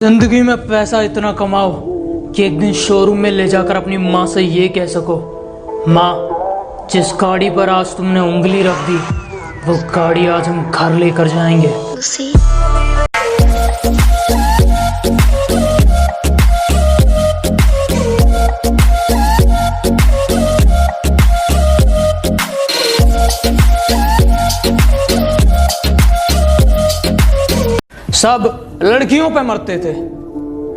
जिंदगी में पैसा इतना कमाओ कि एक दिन शोरूम में ले जाकर अपनी माँ से ये कह सको, माँ जिस गाड़ी पर आज तुमने उंगली रख दी वो गाड़ी आज हम घर लेकर जाएंगे। सब लड़कियों पे मरते थे,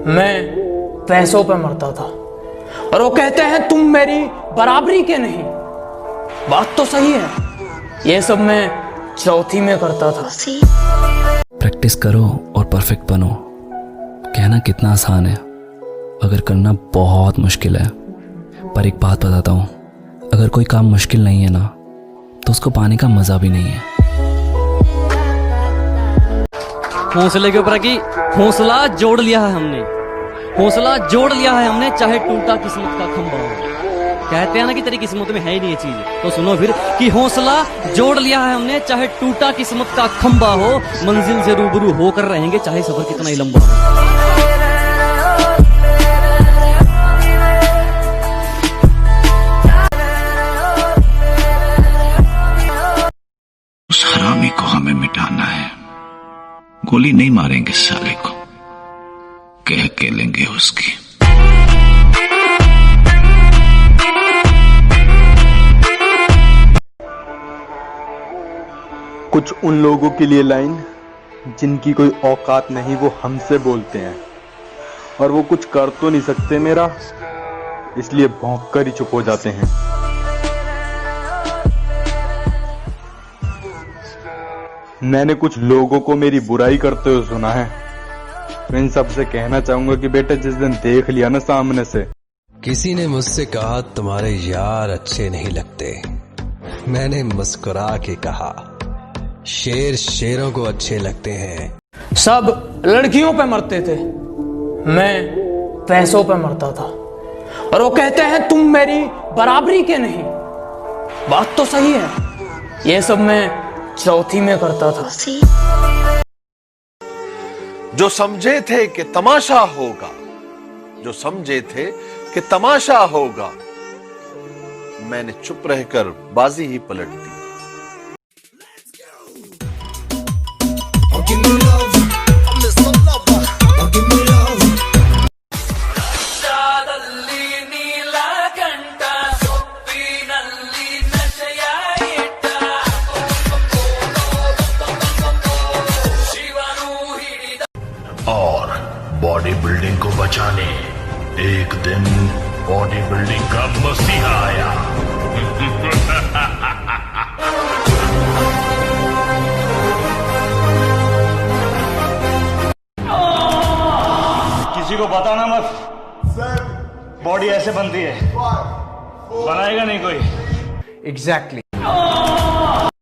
मैं पैसों पे मरता था। और वो कहते हैं तुम मेरी बराबरी के नहीं। बात तो सही है, ये सब मैं चौथी में करता था। प्रैक्टिस करो और परफेक्ट बनो। कहना कितना आसान है, अगर करना बहुत मुश्किल है। पर एक बात बताता हूँ, अगर कोई काम मुश्किल नहीं है ना तो उसको पाने का मजा भी नहीं है। हौसले के ऊपर की हौसला जोड़ लिया है हमने, हौसला जोड़ लिया है हमने, चाहे टूटा किस्मत का खंभा हो। कहते हैं ना कि तेरी किस्मत में है ही नहीं ये चीज, तो सुनो फिर कि हौसला जोड़ लिया है हमने, चाहे टूटा किस्मत का खंभा हो। मंजिल से रूबरू होकर रहेंगे, चाहे सफर कितना ही लंबा हो। उस हरामी को हमें मिटाना है। गोली नहीं मारेंगे साले को, कह के लेंगे उसकी। कुछ उन लोगों के लिए लाइन जिनकी कोई औकात नहीं, वो हमसे बोलते हैं और वो कुछ कर तो नहीं सकते मेरा, इसलिए भौंक कर ही चुप हो जाते हैं। मैंने कुछ लोगों को मेरी बुराई करते हुए सुना है, तो इन सबसे कहना चाहूंगा कि बेटा जिस दिन देख लिया ना सामने से। किसी ने मुझसे कहा तुम्हारे यार अच्छे नहीं लगते। मैंने मुस्कुरा के कहा शेर शेरों को अच्छे लगते हैं। सब लड़कियों पे मरते थे, मैं पैसों पे मरता था। और वो कहते हैं तुम मेरी बराबरी के नहीं। बात तो सही है, ये सब मैं चौथी में करता था। जो समझे थे कि तमाशा होगा, जो समझे थे कि तमाशा होगा, मैंने चुप रहकर बाजी ही पलट दी। और बॉडी बिल्डिंग को बचाने एक दिन बॉडी बिल्डिंग का मसीहा आया। किसी को बताना मत, बॉडी ऐसे बनती है, बनाएगा नहीं कोई। एग्जैक्टली।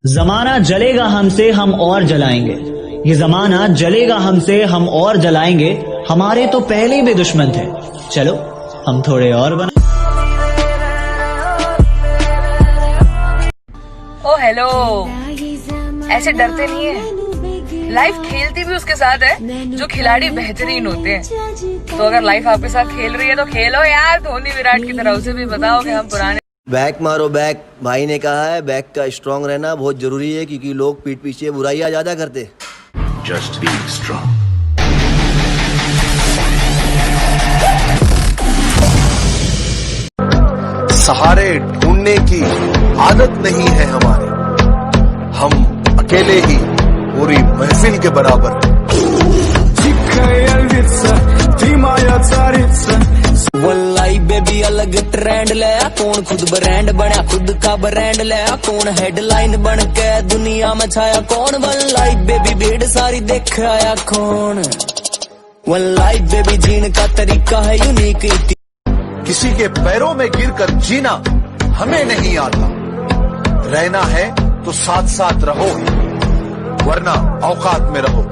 जमाना जलेगा हमसे हम और जलाएंगे, ये जमाना जलेगा हमसे हम और जलाएंगे। हमारे तो पहले भी दुश्मन थे, चलो हम थोड़े और बना। ओ हेलो, ऐसे डरते नहीं है, लाइफ खेलती भी उसके साथ है जो खिलाड़ी बेहतरीन होते हैं। तो अगर लाइफ आपके साथ खेल रही है तो खेलो यार, धोनी विराट की तरह। उसे भी बताओ कि हम पुराने। बैक मारो बैक, भाई ने कहा है बैक का स्ट्रांग रहना बहुत जरूरी है, क्योंकि लोग पीठ पीछे बुराइयां ज्यादा करते। Just be strong. सहारे ढूंढने की आदत नहीं है हमारी, हम अकेले ही पूरी महफिल के बराबर। वल्लाई बेबी अलग ट्रेंड लाया, कौन खुद ब्रांड बना, खुद का ब्रांड लाया, कौन हेडलाइन बन के दुनिया में छाया, कौन वल्लाई बेबी भीड़ सारी देख आया कौन। वल्लाई बेबी जीने का तरीका है यूनिक। किसी के पैरों में गिरकर जीना हमें नहीं आता, रहना है तो साथ साथ रहो, वरना औकात में रहो।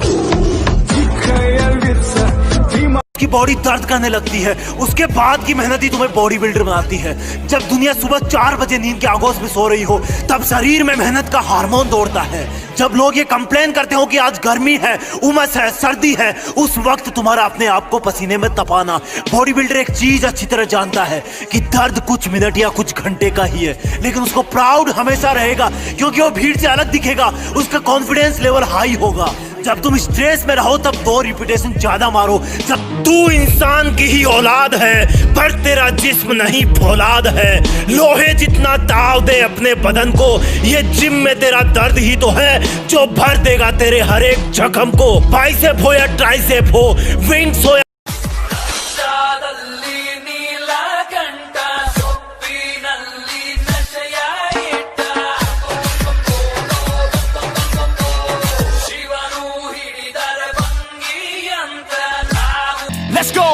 की बॉडी दर्द करने लगती है, उसके बाद की मेहनत ही तुम्हें बॉडी बिल्डर बनाती है। जब दुनिया सुबह 4 बजे नींद के आगोश में सो रही हो, तब शरीर में मेहनत का हार्मोन दौड़ता है। जब लोग ये कंप्लेन करते हो कि आज गर्मी है, उमस है, सर्दी है, उस वक्त तुम्हारा अपने आप को पसीने में तपाना। बॉडी बिल्डर एक चीज अच्छी तरह जानता है कि दर्द कुछ मिनट या कुछ घंटे का ही है, लेकिन उसको प्राउड हमेशा रहेगा क्योंकि वो भीड़ से अलग दिखेगा, उसका कॉन्फिडेंस लेवल हाई होगा। जब तुम स्ट्रेस में रहो तब 2 रिपीटेशन ज्यादा मारो। जब तू इंसान की ही औलाद है पर तेरा जिस्म नहीं फौलाद है, लोहे जितना ताव दे अपने बदन को, ये जिम में तेरा दर्द ही तो है जो भर देगा तेरे हर एक जख्म को। बाइसेप हो या ट्राइसेप हो, विंग्स हो या Let's go!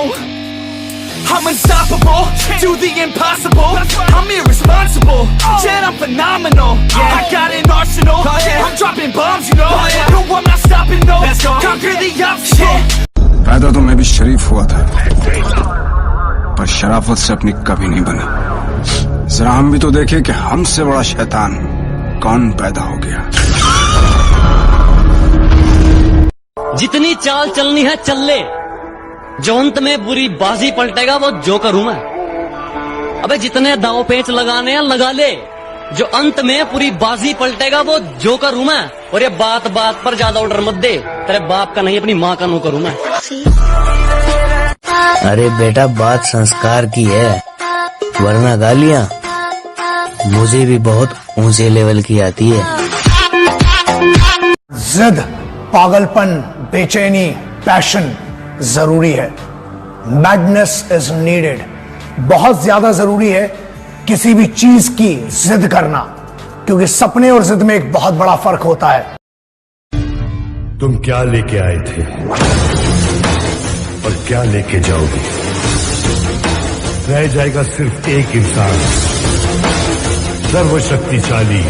I'm unstoppable, do the impossible. I'm irresponsible, shit I'm phenomenal. I got an arsenal, I'm dropping bombs you know. No I'm not stopping though, conquer the obstacle. पैदा तो मैं भी शरीफ हुआ था, पर शराफत से अपनी कभी नहीं बनी। जरा हम भी तो देखे कि हमसे बड़ा शैतान कौन पैदा हो गया। जितनी चाल चलनी है चल ले, जो अंत में बुरी बाजी पलटेगा वो जोकर हूं मैं। अबे जितने दांव पेच लगाने हैं लगा ले, जो अंत में पूरी बाजी पलटेगा वो जोकर हूं मैं। और ये बात बात पर ज्यादा ऑर्डर मत दे, तेरे बाप का नहीं अपनी माँ का नौकर हूं मैं। अरे बेटा बात संस्कार की है, वरना गालियां मुझे भी बहुत ऊंचे लेवल की आती है। जिद, पागलपन, बेचैनी, पैशन जरूरी है। मैडनेस इज नीडेड, बहुत ज्यादा जरूरी है किसी भी चीज की जिद करना, क्योंकि सपने और जिद में एक बहुत बड़ा फर्क होता है। तुम क्या लेके आए थे और क्या लेके जाओगे? रह जाएगा सिर्फ एक इंसान, सर्वशक्तिशाली,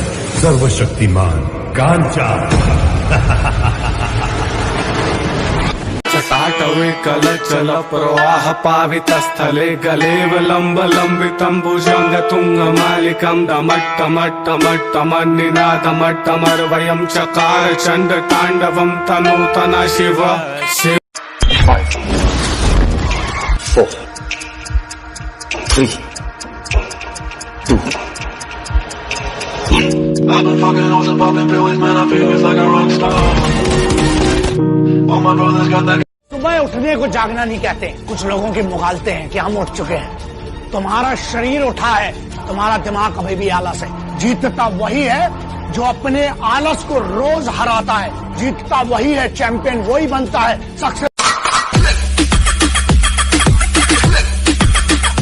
सर्वशक्तिमान कांचा। चटाटवे कलचल प्रवाह पावितस्थले गलेवलम्बलम्बितं भुजंग तुंगमालिकं डमट्टमट्टमट्टमट्टमन्निनादमट्टमर्वयं चकार Chand तांडवं तनूतन Shiv Shiv. 5 4 3 2 I've been fucking hoes and popping pills, man, I feel just like a rock star. All my brothers got that. सुबह उठने को जागना नहीं कहते, कुछ लोगों के मुगालते हैं कि हम उठ चुके हैं। तुम्हारा शरीर उठा है, तुम्हारा दिमाग अभी भी आलस है। जीतता वही है जो अपने आलस को रोज हराता है। जीतता वही है, चैंपियन वही बनता है। सक्सेस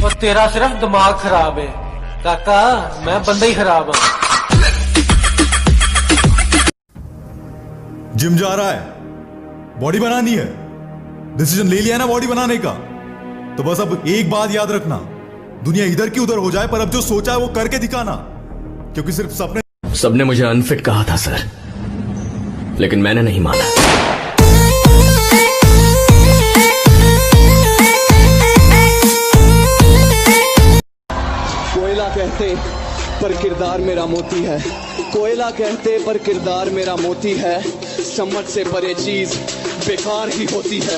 और तेरा सिर्फ दिमाग खराब है काका, मैं बंदा ही खराब हूं। जिम जा रहा है, बॉडी बनानी है, डिसीजन ले लिया है ना बॉडी बनाने का, तो बस अब एक बात याद रखना, दुनिया इधर की उधर हो जाए पर अब जो सोचा है वो करके दिखाना, क्योंकि सिर्फ सपने। सबने मुझे अनफिट कहा था सर, लेकिन मैंने नहीं माना। कोयला कहते पर किरदार मेरा मोती है, कोयला कहते पर किरदार मेरा मोती है। समझ से परे चीज बेकार ही होती है।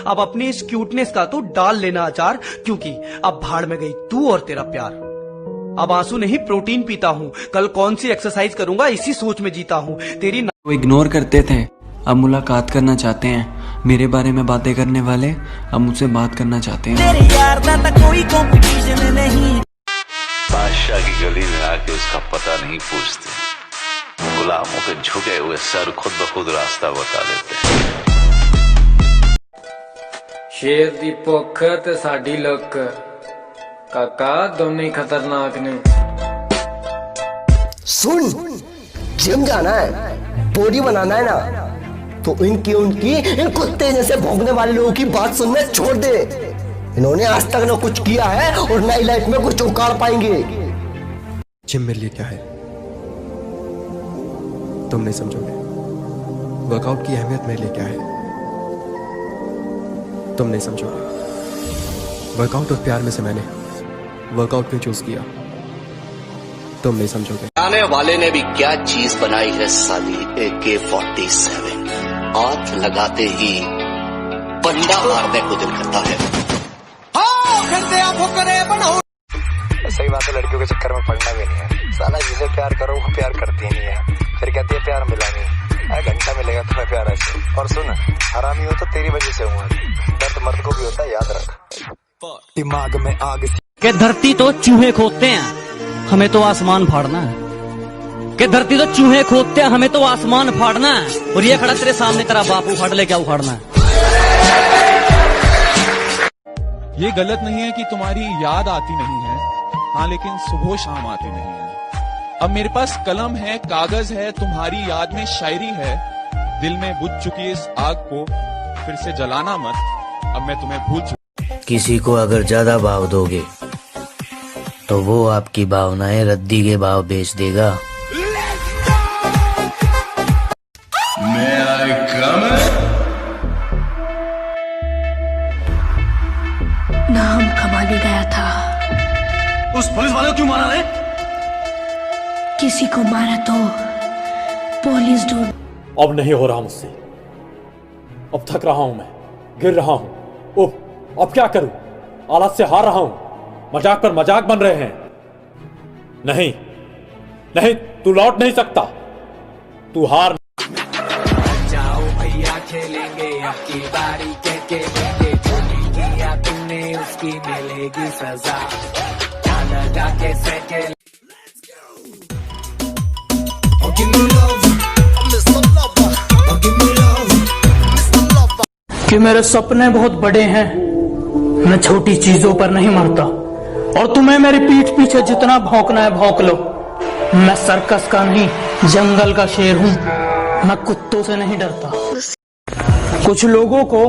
अब अपनी इस क्यूटनेस का तू डाल लेना अचार, क्योंकि अब भाड़ में गई तू और तेरा प्यार। अब आंसू नहीं प्रोटीन पीता हूँ, कल कौन सी एक्सरसाइज करूंगा इसी सोच में जीता हूँ। तेरी वो इग्नोर करते थे, अब मुलाकात करना चाहते हैं। मेरे बारे में बातें करने वाले अब मुझसे बात करना चाहते हैं। तेरे यार का कोई कंपटीशन नहीं। बादशाह की गली में आके उसका पता नहीं पूछते, गुलामों के झुके हुए सर खुद ब खुद रास्ता बता देते। शेर दी भुख ते साडी लुक, काका दोनों ही खतरनाक ने। सुन, जिम जाना है, बॉडी बनाना है ना, तो उनकी इन कुत्ते जैसे भौंकने वाले लोगों की बात सुनना छोड़ दे। इन्होंने आज तक न कुछ किया है और नई लाइफ में कुछ उखाड़ पाएंगे। जिम मेरे लिए क्या है तुम नहीं समझोगे। वर्कआउट की अहमियत मेरे लिए क्या है तुम नहीं समझोगे। वर्कआउट और प्यार में से मैंने वर्कआउट क्यों चूज किया, तुम नहीं समझोगे। आने वाले ने भी क्या चीज बनाई है साली, AK-47। हाथ लगाते ही बंदा मारने को दिल करता है। सही बात है, लड़कियों के चक्कर में पड़ना भी नहीं है। साला जिसे प्यार करो वो प्यार करती ही नहीं है, फिर कहती है प्यार मिला नहीं। घंटा मिलेगा तुम्हें प्यार ऐसे। और सुन, हरामी हो तो तेरी वजह से हुआ, दर्द मर्द को भी होता है, याद रख। दिमाग में आग के धरती तो चूहे खोदते हैं, हमें तो आसमान फाड़ना है। कि धरती तो चूहे खोदते हैं, हमें तो आसमान फाड़ना है। और ये खड़ा तेरे सामने तेरा बाप उखाड़ ले, क्या उखाड़ना है? ये गलत नहीं है कि तुम्हारी याद आती नहीं है, हाँ, लेकिन सुबह शाम आती नहीं है। अब मेरे पास कलम है, कागज है, तुम्हारी याद में शायरी है। दिल में बुझ चुकी इस आग को फिर से जलाना मत, अब मैं तुम्हें भूल चुका। किसी को अगर ज्यादा भाव दोगे तो वो आपकी भावनाएं रद्दी के भाव बेच देगा। नाम कमाने गया था। उस पुलिस वाले को क्यों मारा रे? किसी को मारा तो पुलिस ढूंढ। अब नहीं हो रहा मुझसे, अब थक रहा हूं मैं, गिर रहा हूं। उफ, अब क्या करूं? हालात से हार रहा हूं, मजाक पर मजाक बन रहे हैं। नहीं नहीं, तू लौट नहीं सकता, तू हार। जाओ भैया खेलेंगे, अब की बारी कह के देंगे, चोरी किया तुमने उसकी मिलेगी सजा। क्या लगा के सेटल कि मेरे सपने बहुत बड़े हैं, मैं छोटी चीजों पर नहीं मरता। और तुम्हें मेरी पीठ पीछे जितना भौंकना है भौंक लो, मैं सर्कस का नहीं जंगल का शेर हूं, मैं कुत्तों से नहीं डरता। कुछ लोगों को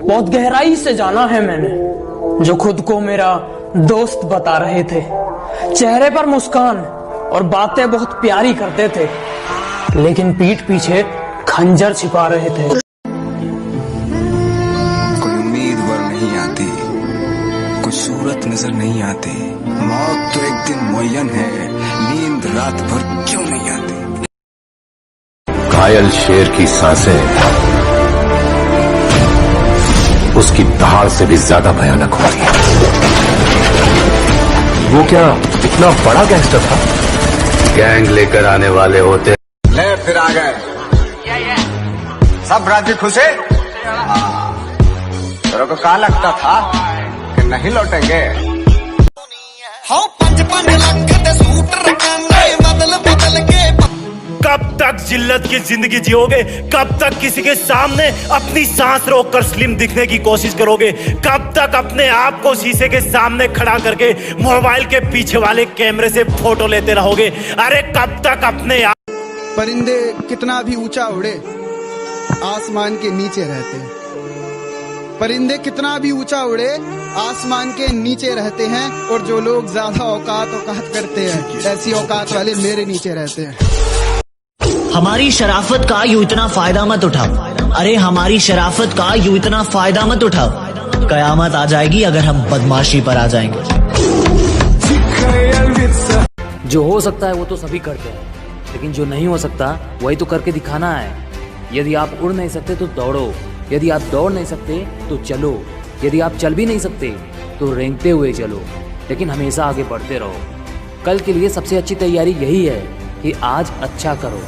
बहुत गहराई से जाना है मैंने, जो खुद को मेरा दोस्त बता रहे थे। चेहरे पर मुस्कान और बातें बहुत प्यारी करते थे, लेकिन पीठ पीछे खंजर छिपा रहे थे। कोई उम्मीदवार नहीं आती, कोई सूरत नजर नहीं आती। मौत तो एक दिन मुय्यन है, नींद रात भर क्यों नहीं आती। घायल शेर की सांसें उसकी दहाड़ से भी ज्यादा भयानक होती है। वो क्या इतना बड़ा गैंगस्टर था? गैंग लेकर आने वाले होते। ले फिर आ गए सब राजी खुशे। तेरे को क्या लगता था कि नहीं लौटेंगे? कब तक जिल्लत की जिंदगी जियोगे? कब तक किसी के सामने अपनी सांस रोककर स्लिम दिखने की कोशिश करोगे? कब तक अपने आप को शीशे के सामने खड़ा करके मोबाइल के पीछे वाले कैमरे से फोटो लेते रहोगे? अरे कब तक अपने आप। परिंदे कितना भी ऊंचा उड़े आसमान के नीचे रहते हैं। परिंदे कितना भी ऊंचा उड़े आसमान के नीचे रहते हैं। और जो लोग ज्यादा औकात करते हैं, ऐसी औकात वाले मेरे नीचे रहते हैं। हमारी शराफत का यूं इतना फायदा मत उठाओ। अरे हमारी शराफत का यूं इतना फायदा मत उठाओ, कयामत आ जाएगी अगर हम बदमाशी पर आ जाएंगे। जो हो सकता है वो तो सभी करते हैं, लेकिन जो नहीं हो सकता वही तो करके दिखाना है। यदि आप उड़ नहीं सकते तो दौड़ो, यदि आप दौड़ नहीं सकते तो चलो, यदि आप चल भी नहीं सकते तो रेंगते हुए चलो, लेकिन हमेशा आगे बढ़ते रहो। कल के लिए सबसे अच्छी तैयारी यही है कि आज अच्छा करो।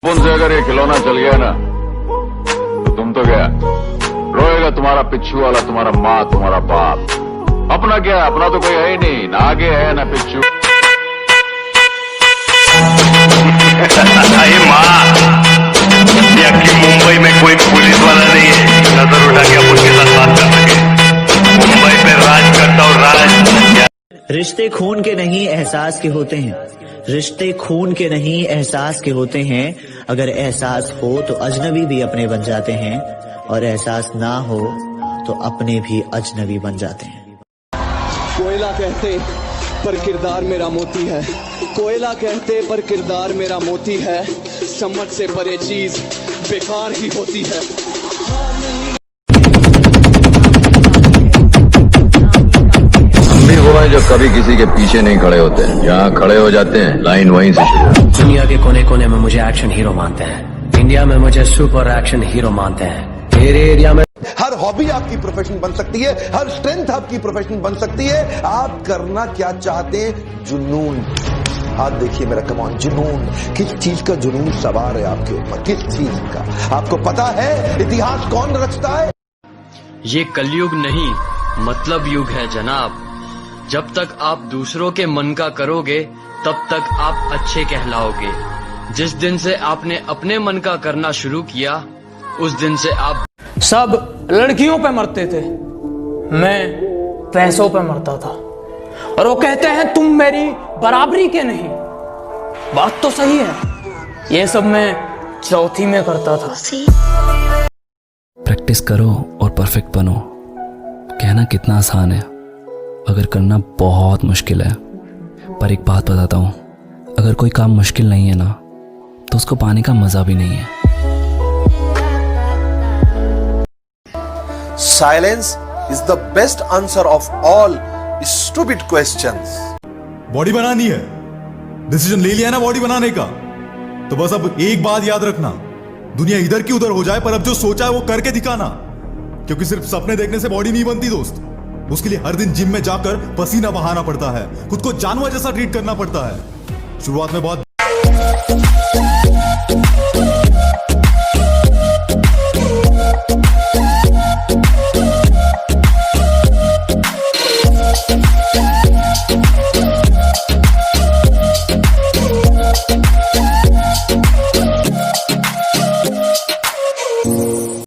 उनसे अगर ये खिलौना चल गया ना तो तुम तो गया। रोएगा तुम्हारा पिच्छू वाला, तुम्हारा माँ, तुम्हारा बाप। अपना क्या, अपना तो कोई है ही नहीं, ना आगे है ना पिच्छू। मुंबई में कोई पुलिस वाला नहीं है नजर उठा के उसके साथ बात कर सके। मुंबई पे राज करता और राज। रिश्ते खून के नहीं एहसास के होते हैं। रिश्ते खून के नहीं एहसास के होते हैं। अगर एहसास हो तो अजनबी भी अपने बन जाते हैं, और एहसास ना हो तो अपने भी अजनबी बन जाते हैं। कोयला कहते पर किरदार मेरा मोती है। कोयला कहते पर किरदार मेरा मोती है। समझ से परे चीज बेकार ही होती है। जो कभी किसी के पीछे नहीं खड़े होते, जहाँ खड़े हो जाते हैं लाइन वहीं से शुरू। दुनिया के कोने कोने में मुझे एक्शन हीरो मानते हैं, इंडिया में मुझे सुपर एक्शन हीरो मानते हैं। मेरे एरिया में हर हॉबी आपकी प्रोफेशन बन सकती है, हर स्ट्रेंथ आपकी प्रोफेशन बन सकती है। आप करना क्या चाहते हैं? जुनून। हाथ देखिए मेरा, कमान, जुनून। किस चीज का जुनून सवार है आपके ऊपर? किस चीज का? आपको पता है इतिहास कौन रचता है? ये कलयुग नहीं मतलब युग है जनाब। जब तक आप दूसरों के मन का करोगे तब तक आप अच्छे कहलाओगे। जिस दिन से आपने अपने मन का करना शुरू किया उस दिन से आप सब लड़कियों पे मरते थे, मैं पैसों पे मरता था। और वो कहते हैं तुम मेरी बराबरी के नहीं। बात तो सही है, ये सब मैं चौथी में करता था। प्रैक्टिस करो और परफेक्ट बनो। कहना कितना आसान है, अगर करना बहुत मुश्किल है। पर एक बात बताता हूँ, अगर कोई काम मुश्किल नहीं है ना तो उसको पाने का मजा भी नहीं है। Silence is the best answer of all stupid questions. Body बनानी है, डिसीजन ले लिया ना बॉडी बनाने का, तो बस अब एक बात याद रखना, दुनिया इधर की उधर हो जाए पर अब जो सोचा है वो करके दिखाना। क्योंकि सिर्फ सपने देखने से बॉडी नहीं बनती दोस्त, उसके लिए हर दिन जिम में जाकर पसीना बहाना पड़ता है, खुद को जानवर जैसा ट्रीट करना पड़ता है। शुरुआत में बहुत